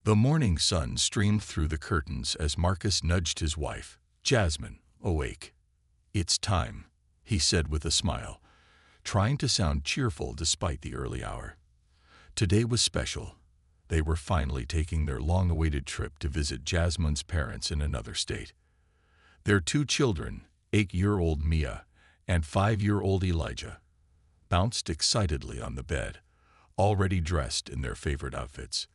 The morning sun streamed through the curtains as Marcus nudged his wife, Jasmine, awake. "It's time," he said with a smile, trying to sound cheerful despite the early hour. Today was special. They were finally taking their long-awaited trip to visit Jasmine's parents in another state. Their two children, 8-year-old Mia and 5-year-old Elijah, bounced excitedly on the bed, already dressed in their favorite outfits.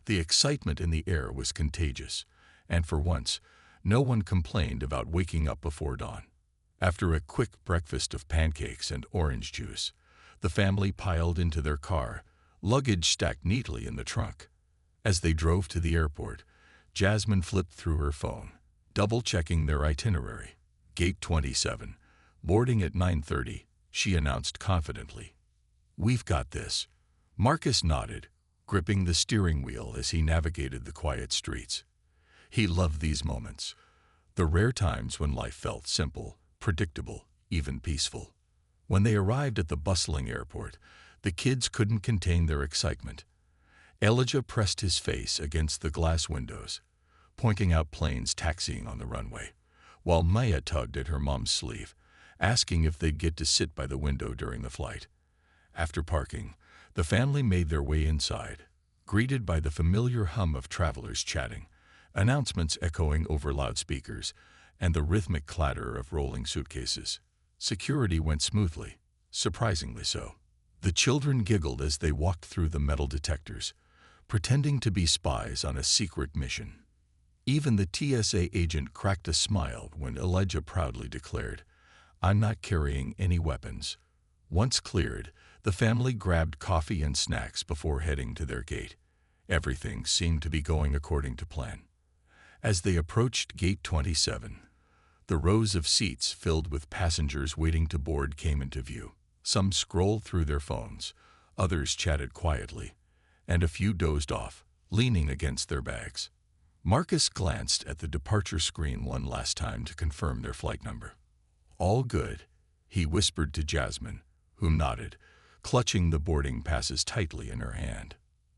The excitement in the air was contagious, and for once, no one complained about waking up before dawn. After a quick breakfast of pancakes and orange juice, the family piled into their car, luggage stacked neatly in the trunk. As they drove to the airport, Jasmine flipped through her phone, double-checking their itinerary. Gate 27, boarding at 9:30, she announced confidently. "We've got this." Marcus nodded, gripping the steering wheel as he navigated the quiet streets. He loved these moments, the rare times when life felt simple, predictable, even peaceful. When they arrived at the bustling airport, the kids couldn't contain their excitement. Elijah pressed his face against the glass windows, pointing out planes taxiing on the runway, while Maya tugged at her mom's sleeve, asking if they'd get to sit by the window during the flight. After parking, the family made their way inside, greeted by the familiar hum of travelers chatting, announcements echoing over loudspeakers, and the rhythmic clatter of rolling suitcases. Security went smoothly, surprisingly so. The children giggled as they walked through the metal detectors, pretending to be spies on a secret mission. Even the TSA agent cracked a smile when Elijah proudly declared, "I'm not carrying any weapons." Once cleared, the family grabbed coffee and snacks before heading to their gate. Everything seemed to be going according to plan. As they approached Gate 27, the rows of seats filled with passengers waiting to board came into view. Some scrolled through their phones, others chatted quietly, and a few dozed off, leaning against their bags. Marcus glanced at the departure screen one last time to confirm their flight number. "All good," he whispered to Jasmine, who nodded, clutching the boarding passes tightly in her hand.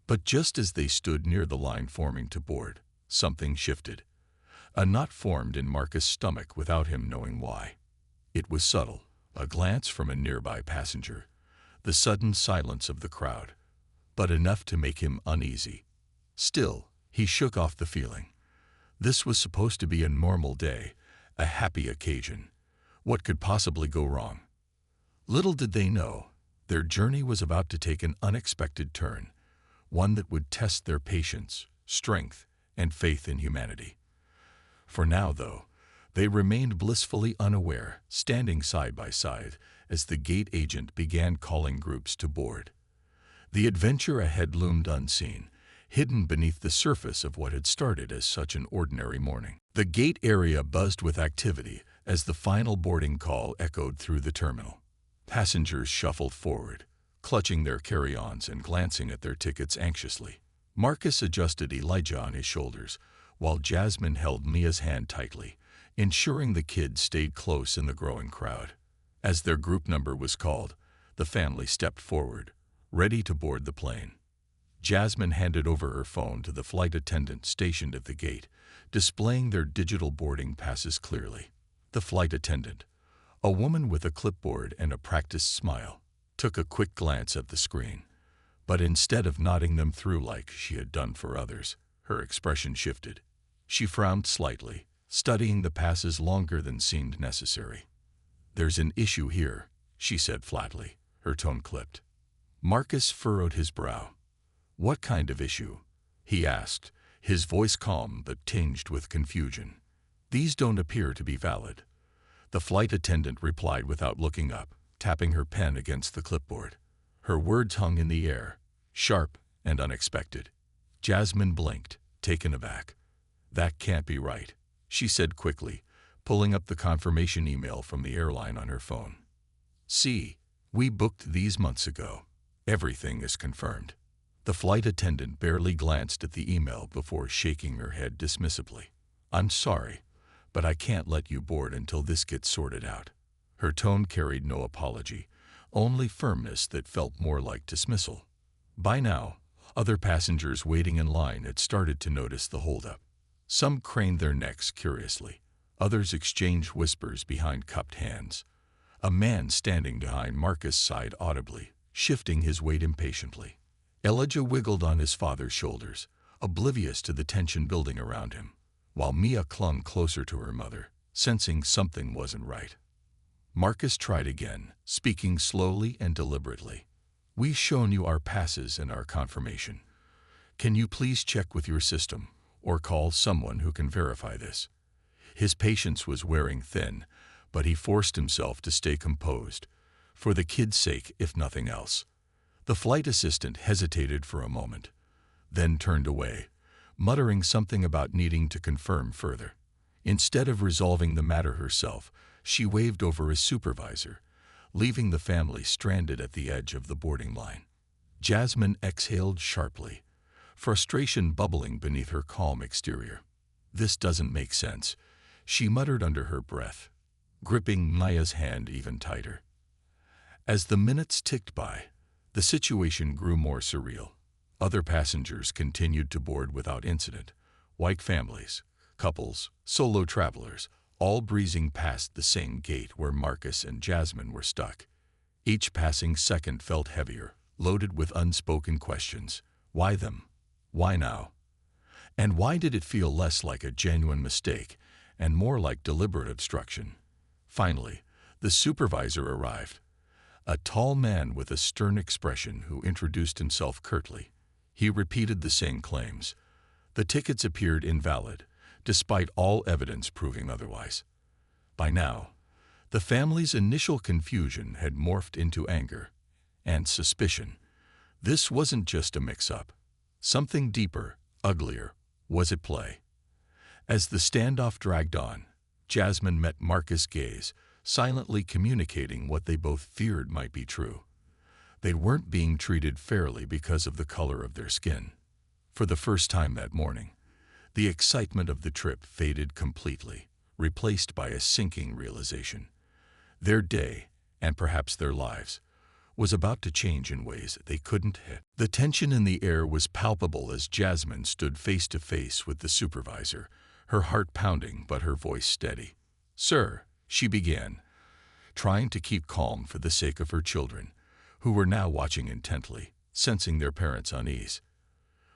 But just as they stood near the line forming to board, something shifted. A knot formed in Marcus' stomach without him knowing why. It was subtle, a glance from a nearby passenger, the sudden silence of the crowd, but enough to make him uneasy. Still, he shook off the feeling. This was supposed to be a normal day, a happy occasion. What could possibly go wrong? Little did they know, their journey was about to take an unexpected turn, one that would test their patience, strength, and faith in humanity. For now, though, they remained blissfully unaware, standing side by side as the gate agent began calling groups to board. The adventure ahead loomed unseen, hidden beneath the surface of what had started as such an ordinary morning. The gate area buzzed with activity as the final boarding call echoed through the terminal. Passengers shuffled forward, clutching their carry-ons and glancing at their tickets anxiously. Marcus adjusted Elijah on his shoulders, while Jasmine held Mia's hand tightly, ensuring the kids stayed close in the growing crowd. As their group number was called, the family stepped forward, ready to board the plane. Jasmine handed over her phone to the flight attendant stationed at the gate, displaying their digital boarding passes clearly. The flight attendant, a woman with a clipboard and a practiced smile, took a quick glance at the screen, but instead of nodding them through like she had done for others, her expression shifted. She frowned slightly, studying the passes longer than seemed necessary. "There's an issue here," she said flatly, her tone clipped. Marcus furrowed his brow. "What kind of issue?" he asked, his voice calm but tinged with confusion. "These don't appear to be valid." The flight attendant replied without looking up, tapping her pen against the clipboard. Her words hung in the air, sharp and unexpected. Jasmine blinked, taken aback. "That can't be right," she said quickly, pulling up the confirmation email from the airline on her phone. "See, we booked these months ago. Everything is confirmed." The flight attendant barely glanced at the email before shaking her head dismissively. "I'm sorry, but I can't let you board until this gets sorted out." Her tone carried no apology, only firmness that felt more like dismissal. By now, Other passengers waiting in line had started to notice the holdup. Some craned their necks curiously. Others exchanged whispers behind cupped hands. A man standing behind Marcus sighed audibly, shifting his weight impatiently. Elijah wiggled on his father's shoulders, oblivious to the tension building around him, while Mia clung closer to her mother, sensing something wasn't right. Marcus tried again, speaking slowly and deliberately. "We've shown you our passes and our confirmation. Can you please check with your system, or call someone who can verify this?" His patience was wearing thin, but he forced himself to stay composed, for the kid's sake if nothing else. The flight assistant hesitated for a moment, then turned away, muttering something about needing to confirm further. Instead of resolving the matter herself, she waved over his supervisor, leaving the family stranded at the edge of the boarding line. Jasmine exhaled sharply, frustration bubbling beneath her calm exterior. "This doesn't make sense," she muttered under her breath, gripping Maya's hand even tighter. As the minutes ticked by, the situation grew more surreal. Other passengers continued to board without incident. White families, couples, solo travelers, all breezing past the same gate where Marcus and Jasmine were stuck. Each passing second felt heavier, loaded with unspoken questions. Why them? Why now? And why did it feel less like a genuine mistake and more like deliberate obstruction? Finally, the supervisor arrived, a tall man with a stern expression who introduced himself curtly. He repeated the same claims. The tickets appeared invalid, despite all evidence proving otherwise. By now, the family's initial confusion had morphed into anger and suspicion. This wasn't just a mix-up. Something deeper, uglier, was at play. As the standoff dragged on, Jasmine met Marcus' gaze, silently communicating what they both feared might be true. They weren't being treated fairly because of the color of their skin. For the first time that morning, the excitement of the trip faded completely, replaced by a sinking realization. Their day, and perhaps their lives, was about to change in ways they couldn't hit. The tension in the air was palpable as Jasmine stood face to face with the supervisor, her heart pounding but her voice steady. "Sir," she began, trying to keep calm for the sake of her children, who were now watching intently, sensing their parents' unease.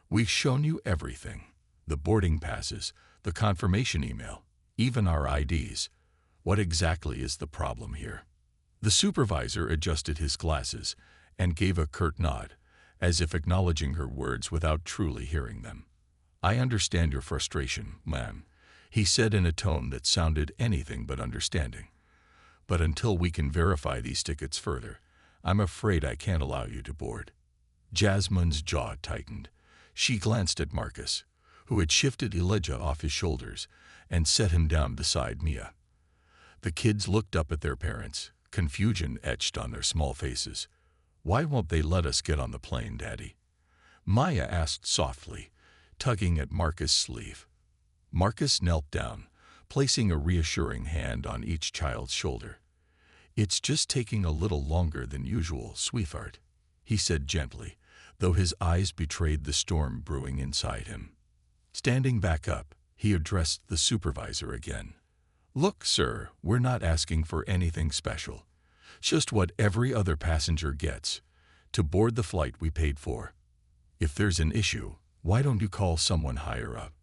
"We've shown you everything. The boarding passes, the confirmation email, even our IDs. What exactly is the problem here?" The supervisor adjusted his glasses and gave a curt nod, as if acknowledging her words without truly hearing them. "I understand your frustration, ma'am," he said in a tone that sounded anything but understanding. "But until we can verify these tickets further, I'm afraid I can't allow you to board." Jasmine's jaw tightened. She glanced at Marcus, who had shifted Elijah off his shoulders and set him down beside Mia. The kids looked up at their parents, confusion etched on their small faces. "Why won't they let us get on the plane, Daddy?" Maya asked softly, tugging at Marcus' sleeve. Marcus knelt down, placing a reassuring hand on each child's shoulder. "It's just taking a little longer than usual, sweetheart," he said gently, though his eyes betrayed the storm brewing inside him. Standing back up, he addressed the supervisor again. "Look, sir, we're not asking for anything special. Just what every other passenger gets, to board the flight we paid for. If there's an issue, why don't you call someone higher up?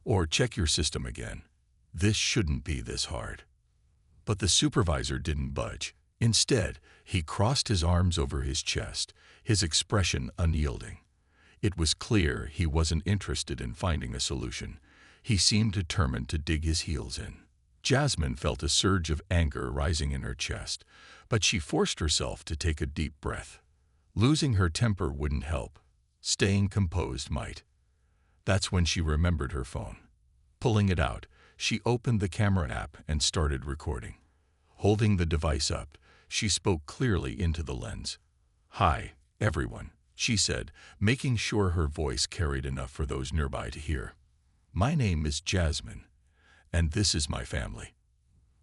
Or check your system again. This shouldn't be this hard." But the supervisor didn't budge. Instead, he crossed his arms over his chest, his expression unyielding. It was clear he wasn't interested in finding a solution. He seemed determined to dig his heels in. Jasmine felt a surge of anger rising in her chest, but she forced herself to take a deep breath. Losing her temper wouldn't help. Staying composed might. That's when she remembered her phone. Pulling it out, she opened the camera app and started recording. Holding the device up, she spoke clearly into the lens. "Hi, everyone," she said, making sure her voice carried enough for those nearby to hear. "My name is Jasmine, and this is my family.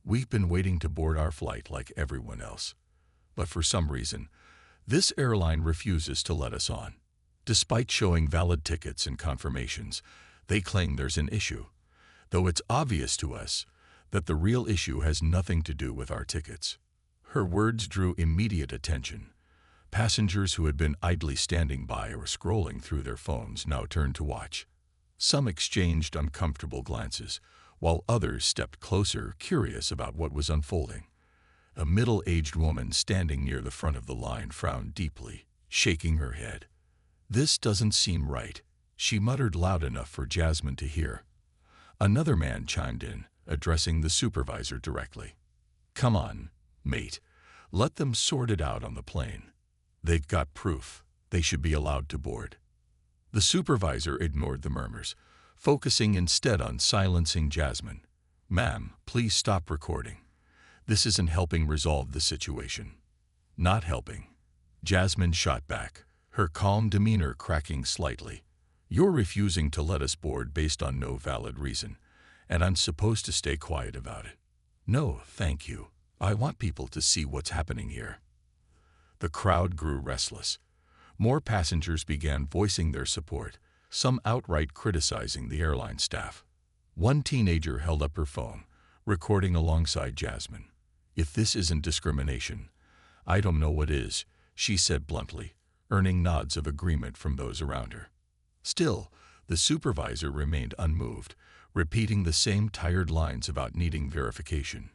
We've been waiting to board our flight like everyone else, but for some reason, this airline refuses to let us on. Despite showing valid tickets and confirmations, they claim there's an issue, though it's obvious to us that the real issue has nothing to do with our tickets. Her words drew immediate attention. Passengers who had been idly standing by or scrolling through their phones now turned to watch. Some exchanged uncomfortable glances, while others stepped closer, curious about what was unfolding. A middle-aged woman standing near the front of the line frowned deeply, shaking her head. "This doesn't seem right," she muttered loud enough for Jasmine to hear. Another man chimed in, addressing the supervisor directly. "Come on, mate. Let them sort it out on the plane. They've got proof. They should be allowed to board." The supervisor ignored the murmurs, focusing instead on silencing Jasmine. "Ma'am, please stop recording. This isn't helping resolve the situation." "Not helping," Jasmine shot back, her calm demeanor cracking slightly. "You're refusing to let us board based on no valid reason, and I'm supposed to stay quiet about it." "No, thank you. I want people to see what's happening here." The crowd grew restless. More passengers began voicing their support, some outright criticizing the airline staff. One teenager held up her phone, recording alongside Jasmine. "If this isn't discrimination, I don't know what is," she said bluntly, earning nods of agreement from those around her. Still, the supervisor remained unmoved, repeating the same tired lines about needing verification.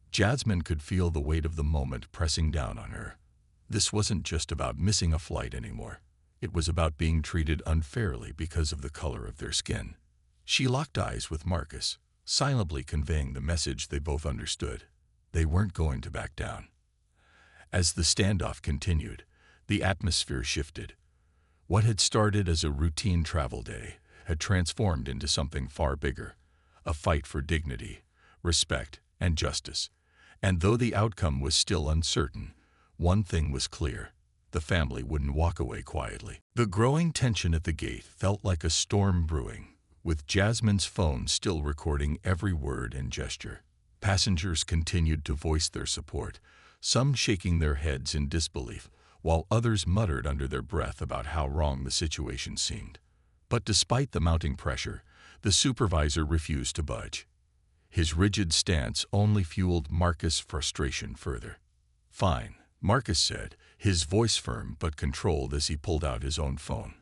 Jasmine could feel the weight of the moment pressing down on her. This wasn't just about missing a flight anymore. It was about being treated unfairly because of the color of their skin. She locked eyes with Marcus, silently conveying the message they both understood. They weren't going to back down. As the standoff continued, the atmosphere shifted. What had started as a routine travel day had transformed into something far bigger, a fight for dignity, respect, and justice. And though the outcome was still uncertain, one thing was clear: the family wouldn't walk away quietly. The growing tension at the gate felt like a storm brewing, with Jasmine's phone still recording every word and gesture. Passengers continued to voice their support, some shaking their heads in disbelief, while others muttered under their breath about how wrong the situation seemed. But despite the mounting pressure, the supervisor refused to budge. His rigid stance only fueled Marcus' frustration further. "Fine," Marcus said, his voice firm but controlled as he pulled out his own phone.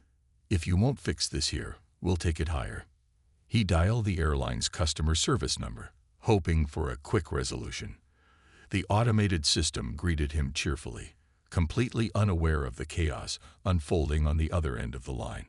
"If you won't fix this here, we'll take it higher." He dialed the airline's customer service number, hoping for a quick resolution. The automated system greeted him cheerfully, completely unaware of the chaos unfolding on the other end of the line.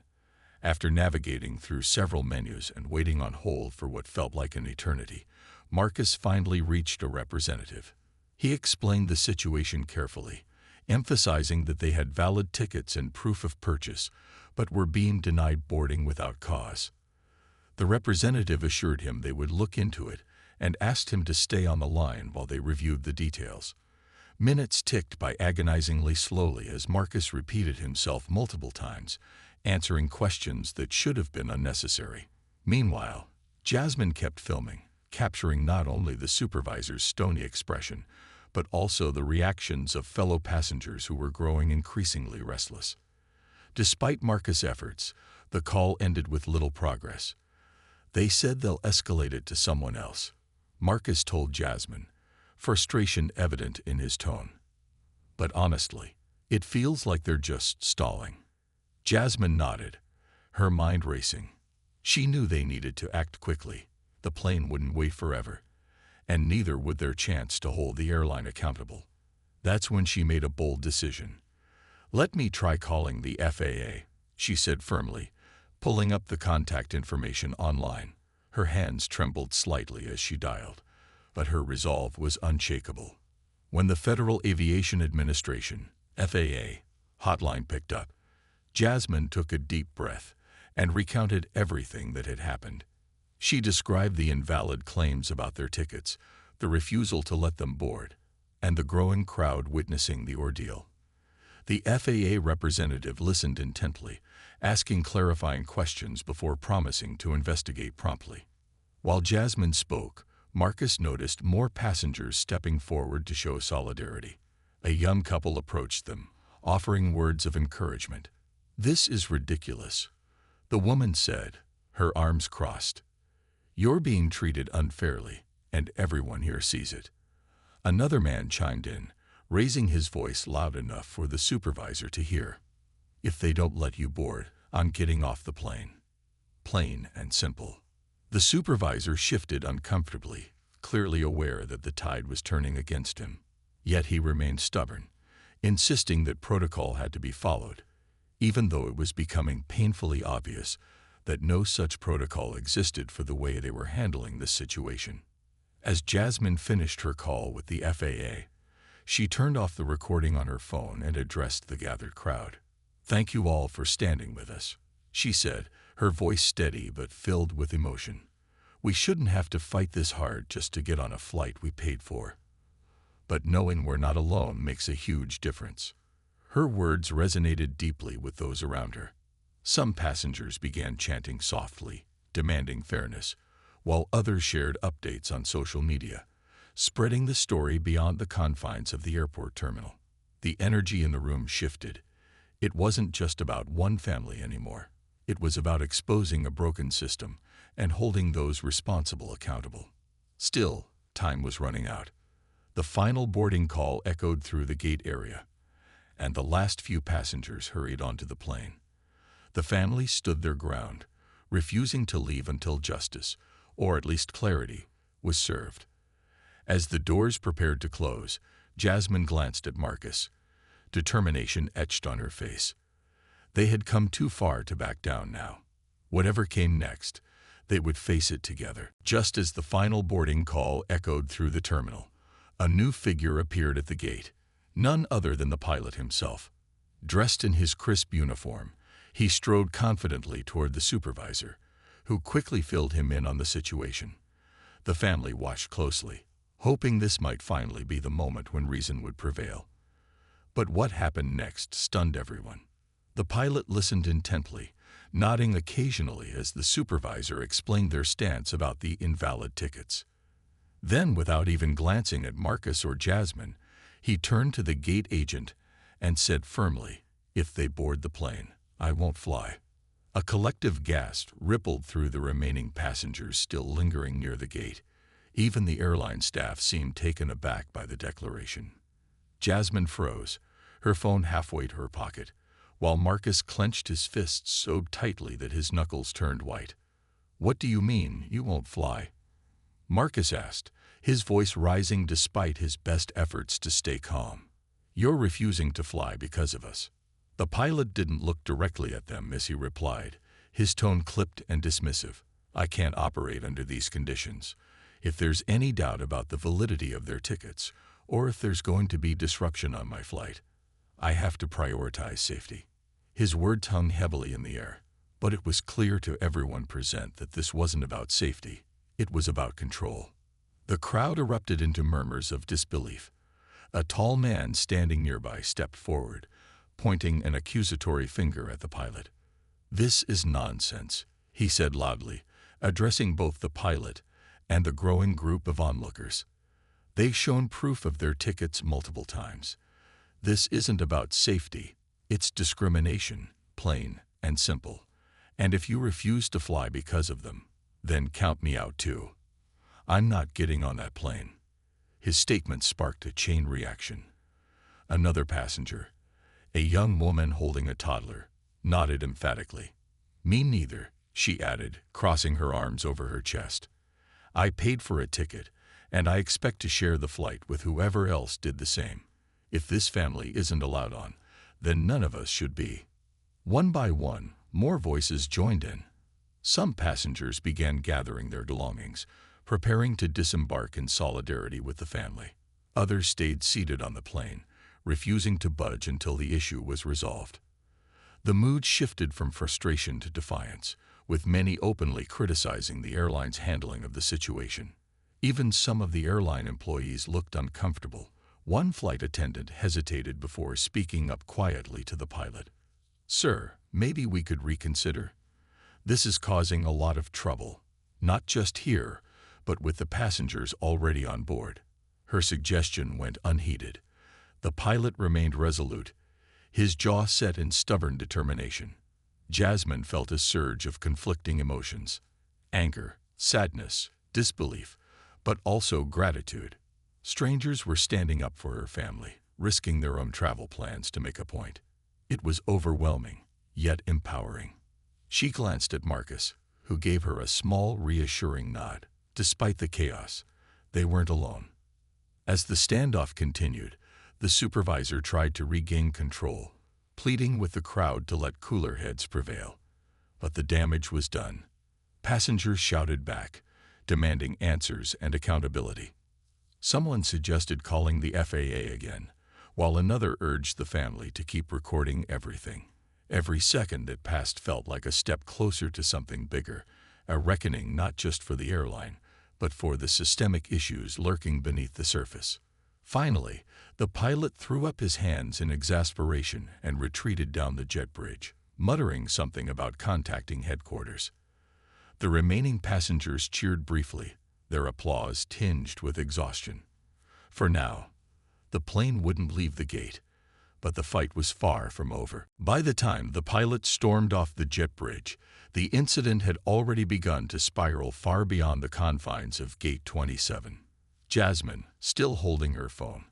After navigating through several menus and waiting on hold for what felt like an eternity, Marcus finally reached a representative. He explained the situation carefully, emphasizing that they had valid tickets and proof of purchase, but were being denied boarding without cause. The representative assured him they would look into it and asked him to stay on the line while they reviewed the details. Minutes ticked by agonizingly slowly as Marcus repeated himself multiple times, answering questions that should have been unnecessary. Meanwhile, Jasmine kept filming, capturing not only the supervisor's stony expression, but also the reactions of fellow passengers who were growing increasingly restless. Despite Marcus' efforts, the call ended with little progress. "They said they'll escalate it to someone else," Marcus told Jasmine, frustration evident in his tone. "But honestly, it feels like they're just stalling." Jasmine nodded, her mind racing. She knew they needed to act quickly. The plane wouldn't wait forever, and neither would their chance to hold the airline accountable. That's when she made a bold decision. "Let me try calling the FAA," she said firmly, pulling up the contact information online. Her hands trembled slightly as she dialed, but her resolve was unshakable. When the Federal Aviation Administration, FAA, hotline picked up, Jasmine took a deep breath and recounted everything that had happened. She described the invalid claims about their tickets, the refusal to let them board, and the growing crowd witnessing the ordeal. The FAA representative listened intently, asking clarifying questions before promising to investigate promptly. While Jasmine spoke, Marcus noticed more passengers stepping forward to show solidarity. A young couple approached them, offering words of encouragement. "This is ridiculous," the woman said, her arms crossed. "You're being treated unfairly, and everyone here sees it." Another man chimed in, raising his voice loud enough for the supervisor to hear. "If they don't let you board, I'm getting off the plane." Plain and simple. The supervisor shifted uncomfortably, clearly aware that the tide was turning against him. Yet he remained stubborn, insisting that protocol had to be followed, even though it was becoming painfully obvious that no such protocol existed for the way they were handling this situation. As Jasmine finished her call with the FAA, she turned off the recording on her phone and addressed the gathered crowd. "Thank you all for standing with us," she said, her voice steady but filled with emotion. "We shouldn't have to fight this hard just to get on a flight we paid for. But knowing we're not alone makes a huge difference." Her words resonated deeply with those around her. Some passengers began chanting softly, demanding fairness, while others shared updates on social media, spreading the story beyond the confines of the airport terminal. The energy in the room shifted. It wasn't just about one family anymore. It was about exposing a broken system and holding those responsible accountable. Still, time was running out. The final boarding call echoed through the gate area, and the last few passengers hurried onto the plane. The family stood their ground, refusing to leave until justice, or at least clarity, was served. As the doors prepared to close, Jasmine glanced at Marcus, determination etched on her face. They had come too far to back down now. Whatever came next, they would face it together. Just as the final boarding call echoed through the terminal, a new figure appeared at the gate, none other than the pilot himself. Dressed in his crisp uniform, he strode confidently toward the supervisor, who quickly filled him in on the situation. The family watched closely, hoping this might finally be the moment when reason would prevail. But what happened next stunned everyone. The pilot listened intently, nodding occasionally as the supervisor explained their stance about the invalid tickets. Then, without even glancing at Marcus or Jasmine, he turned to the gate agent and said firmly, "If they board the plane, I won't fly." A collective gasp rippled through the remaining passengers still lingering near the gate. Even the airline staff seemed taken aback by the declaration. Jasmine froze, her phone halfway to her pocket, while Marcus clenched his fists so tightly that his knuckles turned white. "What do you mean, you won't fly?" Marcus asked, his voice rising despite his best efforts to stay calm. "You're refusing to fly because of us." The pilot didn't look directly at them as he replied, his tone clipped and dismissive. "I can't operate under these conditions. If there's any doubt about the validity of their tickets, or if there's going to be disruption on my flight, I have to prioritize safety." His words hung heavily in the air, but it was clear to everyone present that this wasn't about safety. It was about control. The crowd erupted into murmurs of disbelief. A tall man standing nearby stepped forward, pointing an accusatory finger at the pilot. "This is nonsense," he said loudly, addressing both the pilot and the growing group of onlookers. "They've shown proof of their tickets multiple times. This isn't about safety, it's discrimination, plain and simple. And if you refuse to fly because of them, then count me out too. I'm not getting on that plane." His statement sparked a chain reaction. Another passenger, a young woman holding a toddler, nodded emphatically. "Me neither," she added, crossing her arms over her chest. "I paid for a ticket, and I expect to share the flight with whoever else did the same. If this family isn't allowed on, then none of us should be." One by one, more voices joined in. Some passengers began gathering their belongings, preparing to disembark in solidarity with the family. Others stayed seated on the plane, refusing to budge until the issue was resolved. The mood shifted from frustration to defiance, with many openly criticizing the airline's handling of the situation. Even some of the airline employees looked uncomfortable. One flight attendant hesitated before speaking up quietly to the pilot. "Sir, maybe we could reconsider. This is causing a lot of trouble, not just here, but with the passengers already on board." Her suggestion went unheeded. The pilot remained resolute, his jaw set in stubborn determination. Jasmine felt a surge of conflicting emotions: anger, sadness, disbelief, but also gratitude. Strangers were standing up for her family, risking their own travel plans to make a point. It was overwhelming, yet empowering. She glanced at Marcus, who gave her a small, reassuring nod. Despite the chaos, they weren't alone. As the standoff continued, the supervisor tried to regain control, pleading with the crowd to let cooler heads prevail. But the damage was done. Passengers shouted back, demanding answers and accountability. Someone suggested calling the FAA again, while another urged the family to keep recording everything. Every second that passed felt like a step closer to something bigger, a reckoning not just for the airline, but for the systemic issues lurking beneath the surface. Finally, the pilot threw up his hands in exasperation and retreated down the jet bridge, muttering something about contacting headquarters. The remaining passengers cheered briefly, their applause tinged with exhaustion. For now, the plane wouldn't leave the gate, but the fight was far from over. By the time the pilot stormed off the jet bridge, the incident had already begun to spiral far beyond the confines of Gate 27. Jasmine, still holding her phone,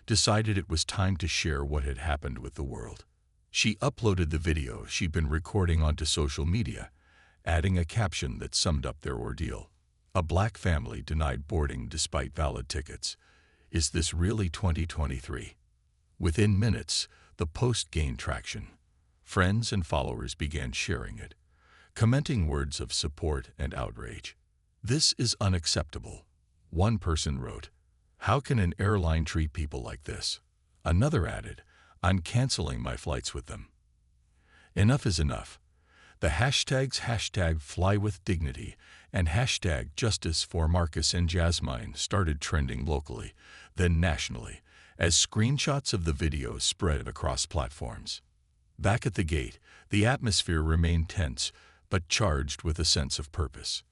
decided it was time to share what had happened with the world. She uploaded the video she'd been recording onto social media, adding a caption that summed up their ordeal. A black family denied boarding despite valid tickets. Is this really 2023? Within minutes, the post gained traction. Friends and followers began sharing it, commenting words of support and outrage. "This is unacceptable," one person wrote. "How can an airline treat people like this?" Another added, "I'm canceling my flights with them." Enough is enough. The hashtags #FlyWithDignity and #JusticeForMarcus and Jasmine started trending locally, then nationally, as screenshots of the video spread across platforms. Back at the gate, the atmosphere remained tense, but charged with a sense of purpose.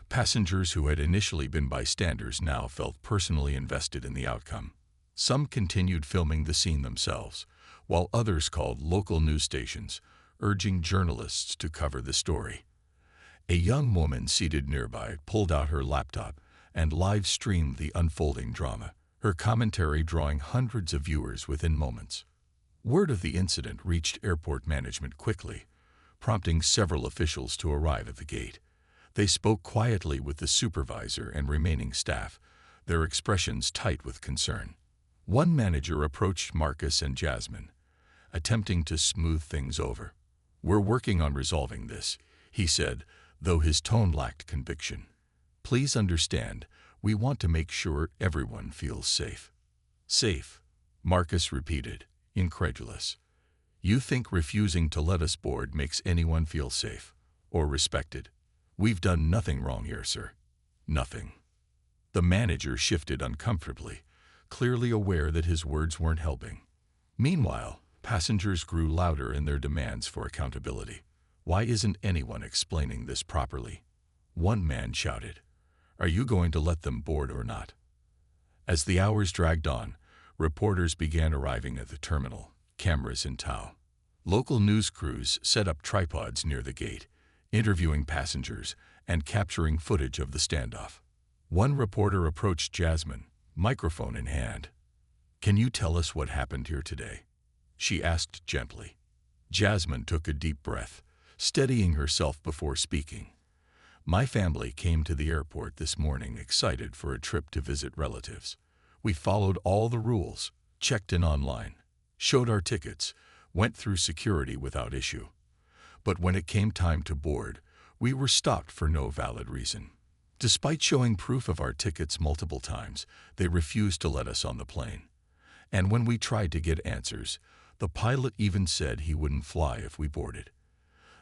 Passengers who had initially been bystanders now felt personally invested in the outcome. Some continued filming the scene themselves, while others called local news stations, urging journalists to cover the story. A young woman seated nearby pulled out her laptop and live-streamed the unfolding drama, her commentary drawing hundreds of viewers within moments. Word of the incident reached airport management quickly, prompting several officials to arrive at the gate. They spoke quietly with the supervisor and remaining staff, their expressions tight with concern. One manager approached Marcus and Jasmine, attempting to smooth things over. "We're working on resolving this," he said, though his tone lacked conviction. "Please understand, we want to make sure everyone feels safe." "Safe," Marcus repeated, incredulous. "You think refusing to let us board makes anyone feel safe or respected? We've done nothing wrong here, sir." "Nothing." The manager shifted uncomfortably, clearly aware that his words weren't helping. Meanwhile, passengers grew louder in their demands for accountability. "Why isn't anyone explaining this properly?" One man shouted. "Are you going to let them board or not?" As the hours dragged on, reporters began arriving at the terminal, cameras in tow. Local news crews set up tripods near the gate, interviewing passengers and capturing footage of the standoff. One reporter approached Jasmine, microphone in hand. "Can you tell us what happened here today?" she asked gently. Jasmine took a deep breath, steadying herself before speaking. "My family came to the airport this morning excited for a trip to visit relatives. We followed all the rules, checked in online, showed our tickets, went through security without issue. But when it came time to board, we were stopped for no valid reason. Despite showing proof of our tickets multiple times, they refused to let us on the plane. And when we tried to get answers, the pilot even said he wouldn't fly if we boarded.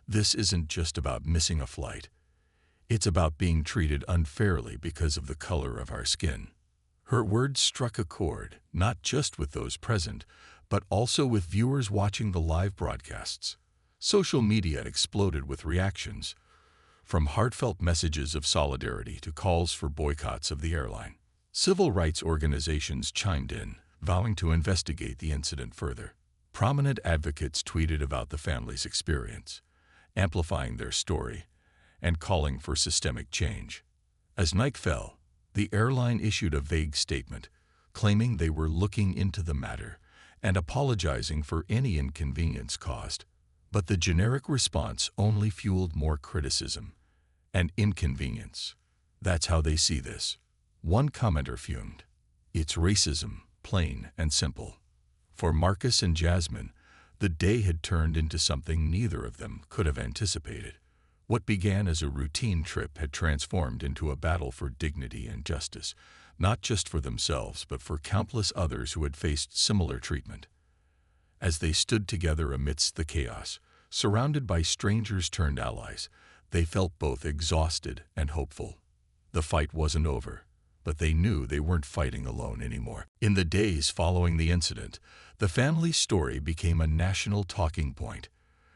This isn't just about missing a flight. It's about being treated unfairly because of the color of our skin." Her words struck a chord, not just with those present, but also with viewers watching the live broadcasts. Social media exploded with reactions, from heartfelt messages of solidarity to calls for boycotts of the airline. Civil rights organizations chimed in, vowing to investigate the incident further. Prominent advocates tweeted about the family's experience, amplifying their story and calling for systemic change. As night fell, the airline issued a vague statement, claiming they were looking into the matter and apologizing for any inconvenience caused. But the generic response only fueled more criticism and inconvenience. That's how they see this. One commenter fumed. It's racism, plain and simple. For Marcus and Jasmine, the day had turned into something neither of them could have anticipated. What began as a routine trip had transformed into a battle for dignity and justice, not just for themselves, but for countless others who had faced similar treatment. As they stood together amidst the chaos, surrounded by strangers turned allies, they felt both exhausted and hopeful. The fight wasn't over, but they knew they weren't fighting alone anymore. In the days following the incident, the family's story became a national talking point.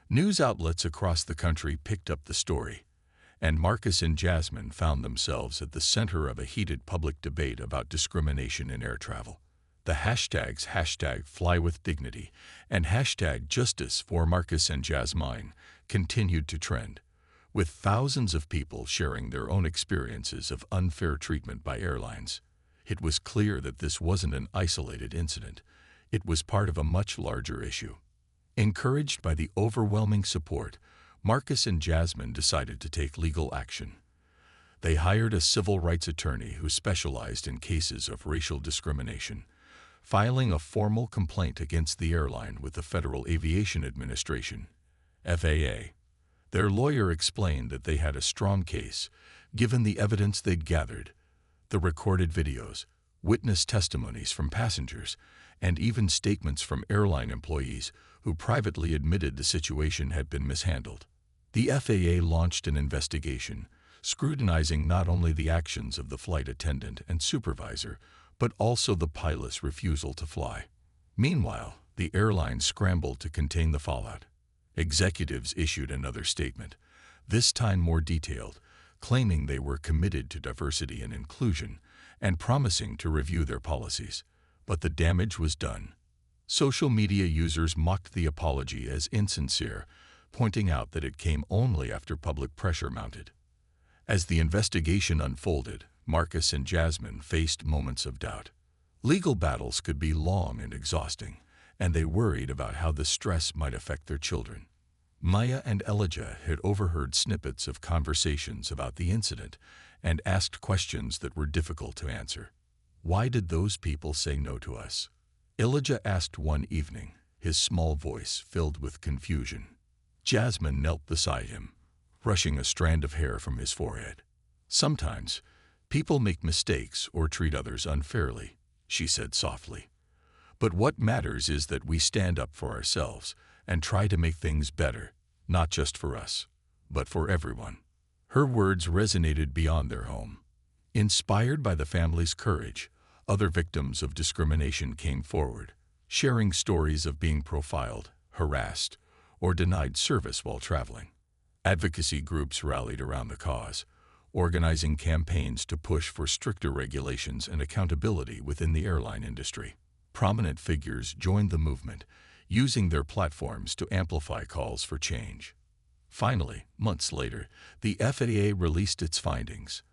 News outlets across the country picked up the story, and Marcus and Jasmine found themselves at the center of a heated public debate about discrimination in air travel. The hashtags #FlyWithDignity and #JusticeForMarcusandJasmine continued to trend, with thousands of people sharing their own experiences of unfair treatment by airlines. It was clear that this wasn't an isolated incident. It was part of a much larger issue. Encouraged by the overwhelming support, Marcus and Jasmine decided to take legal action. They hired a civil rights attorney who specialized in cases of racial discrimination, filing a formal complaint against the airline with the Federal Aviation Administration, FAA. Their lawyer explained that they had a strong case, given the evidence they'd gathered, the recorded videos, witness testimonies from passengers, and even statements from airline employees who privately admitted the situation had been mishandled. The FAA launched an investigation, scrutinizing not only the actions of the flight attendant and supervisor, but also the pilot's refusal to fly. Meanwhile, the airline scrambled to contain the fallout. Executives issued another statement, this time more detailed, claiming they were committed to diversity and inclusion and promising to review their policies. But the damage was done. Social media users mocked the apology as insincere, pointing out that it came only after public pressure mounted. As the investigation unfolded, Marcus and Jasmine faced moments of doubt. Legal battles could be long and exhausting, and they worried about how the stress might affect their children. Maya and Elijah had overheard snippets of conversations about the incident and asked questions that were difficult to answer. Why did those people say no to us? Elijah asked one evening, his small voice filled with confusion. Jasmine knelt beside him, brushing a strand of hair from his forehead. Sometimes, people make mistakes or treat others unfairly, she said softly. But what matters is that we stand up for ourselves and try to make things better, not just for us, but for everyone. Her words resonated beyond their home. Inspired by the family's courage, other victims of discrimination came forward, sharing stories of being profiled, harassed, or denied service while traveling. Advocacy groups rallied around the cause, organizing campaigns to push for stricter regulations and accountability within the airline industry. Prominent figures joined the movement, using their platforms to amplify calls for change. Finally, months later, the FAA released its findings.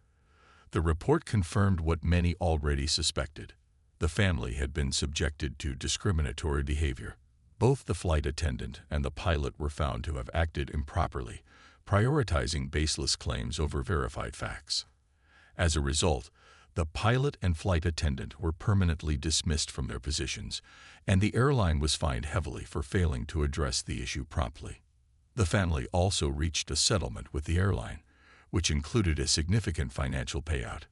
The report confirmed what many already suspected. The family had been subjected to discriminatory behavior. Both the flight attendant and the pilot were found to have acted improperly, prioritizing baseless claims over verified facts. As a result, the pilot and flight attendant were permanently dismissed from their positions, and the airline was fined heavily for failing to address the issue promptly. The family also reached a settlement with the airline, which included a significant financial payout.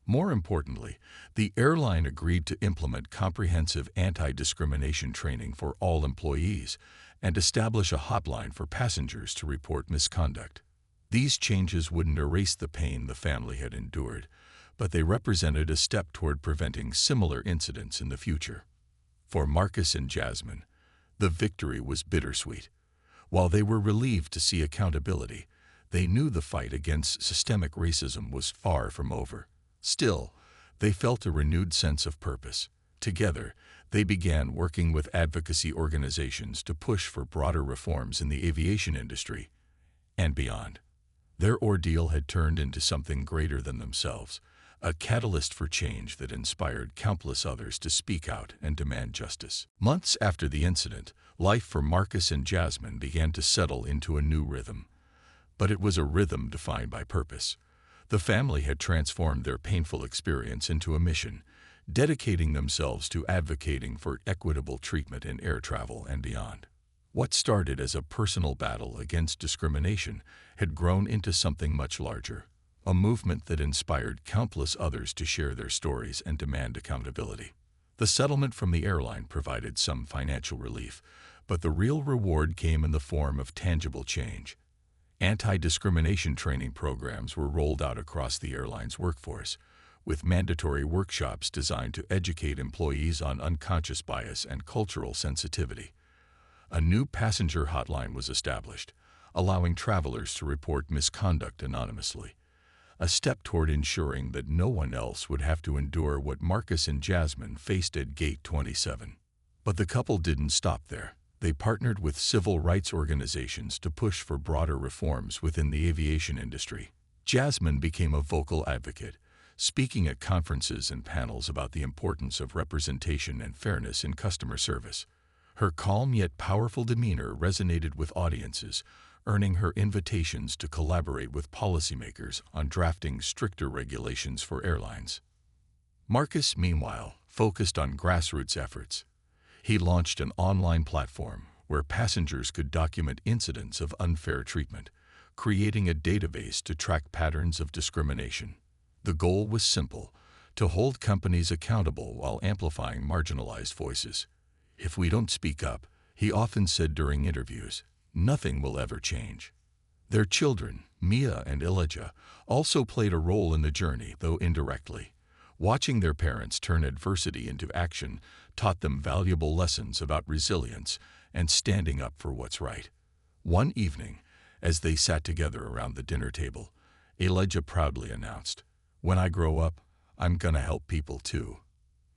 More importantly, the airline agreed to implement comprehensive anti-discrimination training for all employees and establish a hotline for passengers to report misconduct. These changes wouldn't erase the pain the family had endured, but they represented a step toward preventing similar incidents in the future. For Marcus and Jasmine, the victory was bittersweet. While they were relieved to see accountability, they knew the fight against systemic racism was far from over. Still, they felt a renewed sense of purpose. Together, they began working with advocacy organizations to push for broader reforms in the aviation industry and beyond. Their ordeal had turned into something greater than themselves, a catalyst for change that inspired countless others to speak out and demand justice. Months after the incident, life for Marcus and Jasmine began to settle into a new rhythm. But it was a rhythm defined by purpose. The family had transformed their painful experience into a mission, dedicating themselves to advocating for equitable treatment in air travel and beyond. What started as a personal battle against discrimination had grown into something much larger, a movement that inspired countless others to share their stories and demand accountability. The settlement from the airline provided some financial relief, but the real reward came in the form of tangible change. Anti-discrimination training programs were rolled out across the airline's workforce, with mandatory workshops designed to educate employees on unconscious bias and cultural sensitivity. A new passenger hotline was established, allowing travelers to report misconduct anonymously, a step toward ensuring that no one else would have to endure what Marcus and Jasmine faced at Gate 27. But the couple didn't stop there. They partnered with civil rights organizations to push for broader reforms within the aviation industry. Jasmine became a vocal advocate, speaking at conferences and panels about the importance of representation and fairness in customer service. Her calm yet powerful demeanor resonated with audiences, earning her invitations to collaborate with policymakers on drafting stricter regulations for airlines. Marcus, meanwhile, focused on grassroots efforts. He launched an online platform where passengers could document incidents of unfair treatment, creating a database to track patterns of discrimination. The goal was simple: to hold companies accountable while amplifying marginalized voices. "If we don't speak up," he often said during interviews, "nothing will ever change." Their children, Mia and Elijah, also played a role in the journey, though indirectly. Watching their parents turn adversity into action taught them valuable lessons about resilience and standing up for what's right. One evening, as they sat together around the dinner table, Elijah proudly announced, "When I grow up, I'm gonna help people too."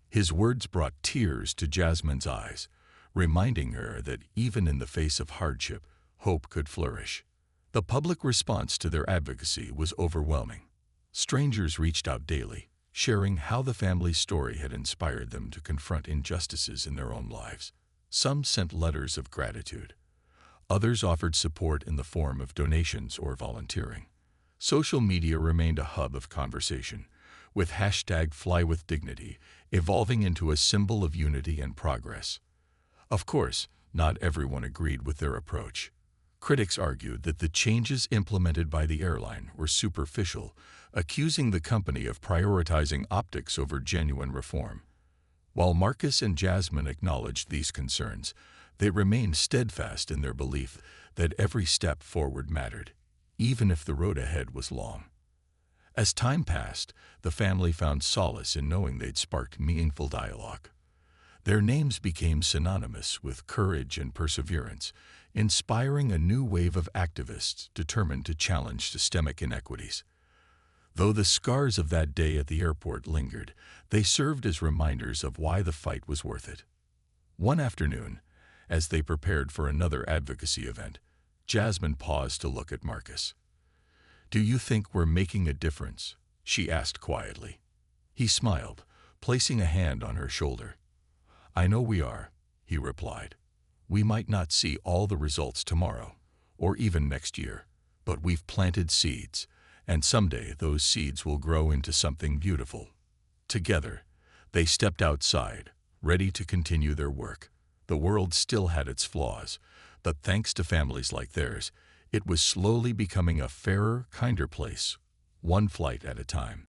His words brought tears to Jasmine's eyes, reminding her that even in the face of hardship, hope could flourish. The public response to their advocacy was overwhelming. Strangers reached out daily, sharing how the family's story had inspired them to confront injustices in their own lives. Some sent letters of gratitude. Others offered support in the form of donations or volunteering. Social media remained a hub of conversation, with #FlyWithDignity evolving into a symbol of unity and progress. Of course, not everyone agreed with their approach. Critics argued that the changes implemented by the airline were superficial, accusing the company of prioritizing optics over genuine reform. While Marcus and Jasmine acknowledged these concerns, they remained steadfast in their belief that every step forward mattered, even if the road ahead was long. As time passed, the family found solace in knowing they'd sparked meaningful dialogue. Their names became synonymous with courage and perseverance, inspiring a new wave of activists determined to challenge systemic inequities. Though the scars of that day at the airport lingered, they served as reminders of why the fight was worth it. One afternoon, as they prepared for another advocacy event, Jasmine paused to look at Marcus. "Do you think we're making a difference?" she asked quietly. He smiled, placing a hand on her shoulder. "I know we are," he replied. "We might not see all the results tomorrow, or even next year, but we've planted seeds, and someday those seeds will grow into something beautiful." Together, they stepped outside, ready to continue their work. The world still had its flaws, but thanks to families like theirs, it was slowly becoming a fairer, kinder place, one flight at a time.